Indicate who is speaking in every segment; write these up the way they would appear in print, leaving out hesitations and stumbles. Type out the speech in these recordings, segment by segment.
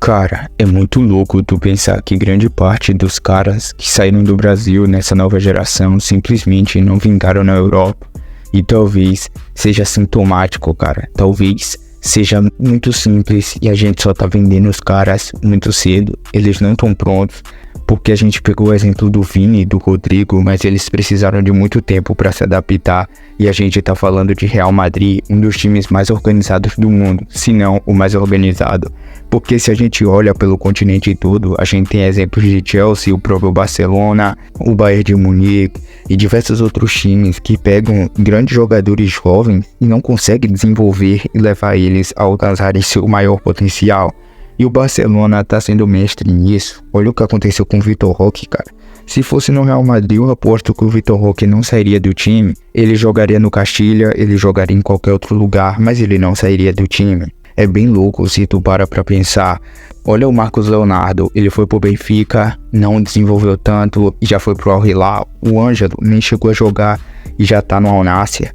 Speaker 1: Cara, é muito louco tu pensar que grande parte dos caras que saíram do Brasil nessa nova geração simplesmente não vingaram na Europa. E talvez seja sintomático, cara. Talvez seja muito simples e a gente só tá vendendo os caras muito cedo. Eles não estão prontos. Porque a gente pegou o exemplo do Vini e do Rodrigo, mas eles precisaram de muito tempo para se adaptar. E a gente tá falando de Real Madrid, um dos times mais organizados do mundo, se não o mais organizado. Porque se a gente olha pelo continente todo, a gente tem exemplos de Chelsea, o próprio Barcelona, o Bayern de Munique e diversos outros times que pegam grandes jogadores jovens e não conseguem desenvolver e levar eles a alcançarem seu maior potencial. E o Barcelona tá sendo mestre nisso. Olha o que aconteceu com o Vitor Roque, cara. Se fosse no Real Madrid, eu aposto que o Vitor Roque não sairia do time. Ele jogaria no Castilha, ele jogaria em qualquer outro lugar, mas ele não sairia do time. É bem louco se tu para pra pensar. Olha o Marcos Leonardo, ele foi pro Benfica, não desenvolveu tanto e já foi pro Al Hilal. O Ângelo nem chegou a jogar e já tá no Al Nassr.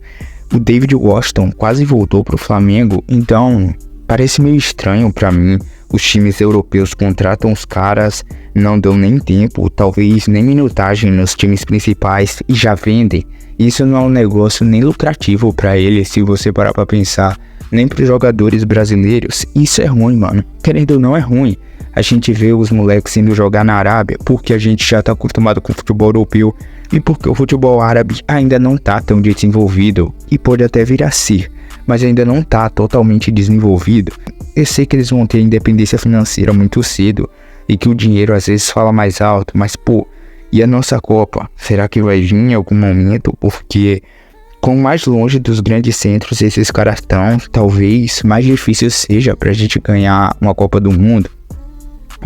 Speaker 1: O David Washington quase voltou pro Flamengo, então parece meio estranho pra mim. Os times europeus contratam os caras, não dão nem tempo, talvez nem minutagem nos times principais e já vendem. Isso não é um negócio nem lucrativo pra eles, se você parar pra pensar, nem pros jogadores brasileiros. Isso é ruim, mano. Querendo ou não, é ruim. A gente vê os moleques indo jogar na Arábia porque a gente já tá acostumado com o futebol europeu e porque o futebol árabe ainda não tá tão desenvolvido e pode até vir a ser, mas ainda não tá totalmente desenvolvido. Eu sei que eles vão ter independência financeira muito cedo e que o dinheiro às vezes fala mais alto, mas pô, e a nossa Copa? Será que vai vir em algum momento? Porque com mais longe dos grandes centros esses caras estão, talvez mais difícil seja pra gente ganhar uma Copa do Mundo.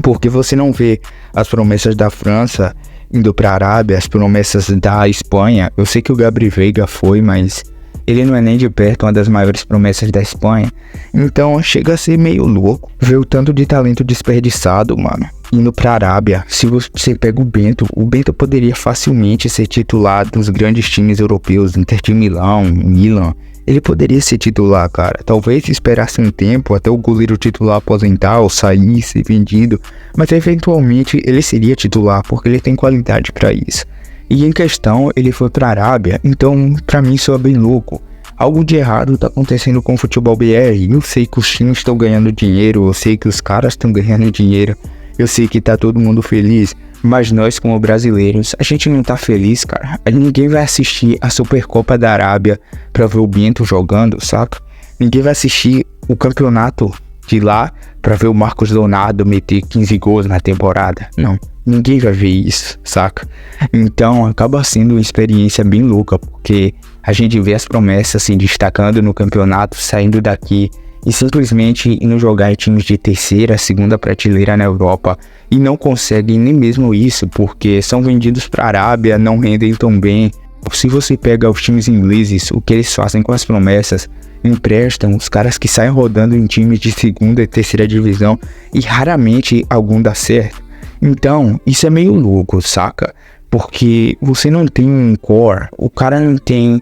Speaker 1: Porque você não vê as promessas da França indo pra Arábia, as promessas da Espanha. Eu sei que o Gabriel Veiga foi, mas ele não é nem de perto uma das maiores promessas da Espanha. Então chega a ser meio louco ver o tanto de talento desperdiçado, mano, indo pra Arábia. Se você pega o Bento poderia facilmente ser titular dos grandes times europeus, Inter de Milão, Milan. Ele poderia ser titular, cara. Talvez esperasse um tempo até o goleiro titular aposentar ou sair, ser vendido, mas eventualmente ele seria titular porque ele tem qualidade pra isso. E em questão, ele foi pra Arábia, então pra mim isso é bem louco. Algo de errado tá acontecendo com o futebol BR. Eu sei que os times estão ganhando dinheiro, eu sei que os caras estão ganhando dinheiro, eu sei que tá todo mundo feliz, mas nós como brasileiros, a gente não tá feliz, cara. Ninguém vai assistir a Supercopa da Arábia pra ver o Bento jogando, saca? Ninguém vai assistir o campeonato de lá pra ver o Marcos Leonardo meter 15 gols na temporada. Não. Ninguém vai ver isso, saca? Então acaba sendo uma experiência bem louca, porque a gente vê as promessas se destacando no campeonato, saindo daqui e simplesmente indo jogar em times de terceira, segunda prateleira na Europa e não conseguem nem mesmo isso, porque são vendidos para a Arábia, não rendem tão bem. Se você pega os times ingleses, o que eles fazem com as promessas, emprestam os caras que saem rodando em times de segunda e terceira divisão e raramente algum dá certo. Então, isso é meio louco, saca? Porque você não tem um core, o cara não tem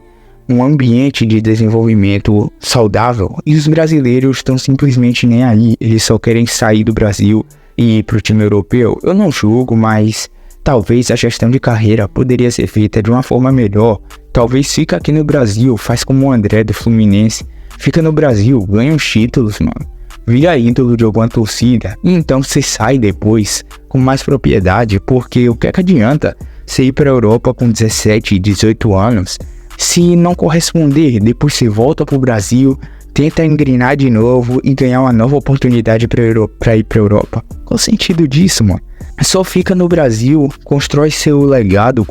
Speaker 1: um ambiente de desenvolvimento saudável e os brasileiros estão simplesmente nem aí, eles só querem sair do Brasil e ir pro time europeu. Eu não julgo, mas talvez a gestão de carreira poderia ser feita de uma forma melhor. Talvez fica aqui no Brasil, faz como o André do Fluminense, fica no Brasil, ganha os títulos, mano. Vira ídolo de alguma torcida e então você sai depois com mais propriedade, porque o que é que adianta você ir para a Europa com 17, 18 anos se não corresponder, depois você volta pro Brasil, tenta engrenar de novo e ganhar uma nova oportunidade para ir para a Europa. Qual o sentido disso, mano? Só fica no Brasil, constrói seu legado,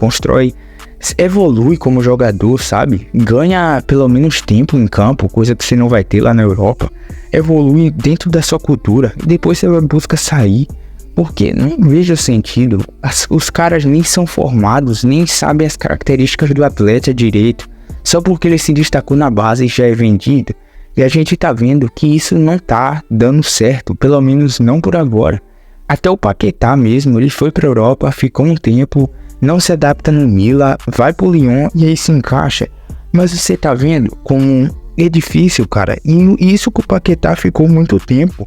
Speaker 1: evolui como jogador, sabe? Ganha pelo menos tempo em campo, coisa que você não vai ter lá na Europa. Evolui dentro da sua cultura e depois você busca sair. Porque não vejo sentido. Os caras nem são formados, nem sabem as características do atleta direito. Só porque ele se destacou na base e já é vendido. E a gente tá vendo que isso não tá dando certo, pelo menos não por agora. Até o Paquetá mesmo, ele foi pra Europa, ficou um tempo, não se adapta no Milan, vai pro Lyon e aí se encaixa. Mas você tá vendo como é difícil, cara. E isso que o Paquetá ficou muito tempo.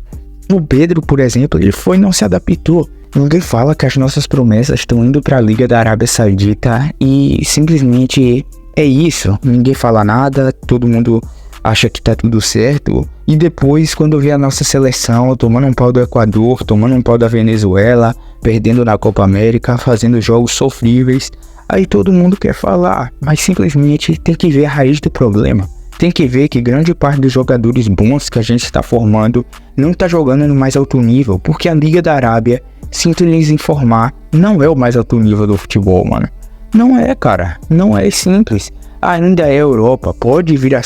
Speaker 1: O Pedro, por exemplo, ele foi e não se adaptou. Ninguém fala que as nossas promessas estão indo para a Liga da Arábia Saudita e simplesmente é isso. Ninguém fala nada, todo mundo acha que tá tudo certo. E depois, quando vê a nossa seleção tomando um pau do Equador, tomando um pau da Venezuela, perdendo na Copa América, fazendo jogos sofríveis, aí todo mundo quer falar, mas simplesmente tem que ver a raiz do problema. Tem que ver que grande parte dos jogadores bons que a gente está formando não está jogando no mais alto nível, porque a Liga da Arábia, sinto lhes informar, não é o mais alto nível do futebol, mano. Não é, cara. Não é simples. Ainda é Europa, pode vir a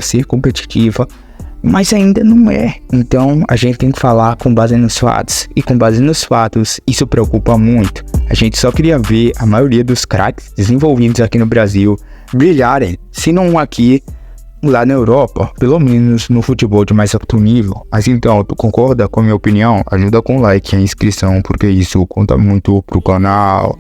Speaker 1: ser competitiva, mas ainda não é. Então a gente tem que falar com base nos fatos, e com base nos fatos isso preocupa muito. A gente só queria ver a maioria dos craques desenvolvidos aqui no Brasil brilharem, se não aqui, lá na Europa, pelo menos no futebol de mais alto nível. Mas então, tu concorda com a minha opinião? Ajuda com o like e a inscrição, porque isso conta muito pro canal.